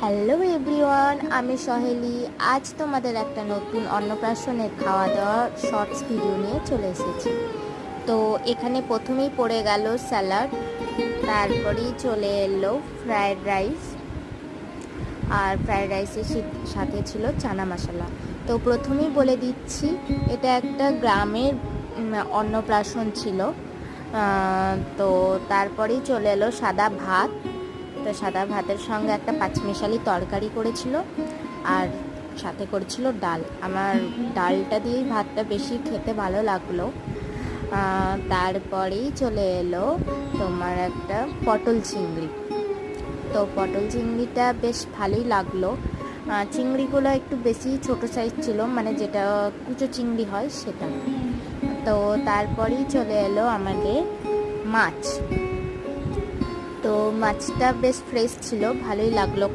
Hello everyone, আমি সহেলি। আজ তোমাদের একটা নতুন অন্নপ্রাশনের খাওয়া দাওয়ার শর্টস ভিডিও নিয়ে চলে এসেছি। তো এখানে প্রথমেই পড়ে গেল স্যালাড, তারপরেই চলে এলো ফ্রায়েড রাইস, আর ফ্রায়েড রাইসের সাথে ছিল চানা মশলা। তো প্রথমেই বলে দিচ্ছি, এটা একটা গ্রামের অন্নপ্রাশন ছিল। তো তারপরেই চলে এলো সাদা ভাত। তো সাদা ভাতের সঙ্গে একটা পাঁচমিশালি তরকারি করেছিল, আর সাথে করেছিল ডাল। আমার ডালটা দিয়েই ভাতটা বেশি খেতে ভালো লাগলো। তারপরেই চলে এলো তোমার একটা পটল চিংড়ি। তো পটল চিংড়িটা বেশ ভালোই লাগলো। চিংড়িগুলো একটু বেশি ছোট সাইজ ছিল, মানে যেটা কুচো চিংড়ি হয় সেটা। তো তারপরেই চলে এলো আমাদের মাছ। তো মাছটা বেশ ফ্রেশ ছিল, ভালোই লাগলো খেতে।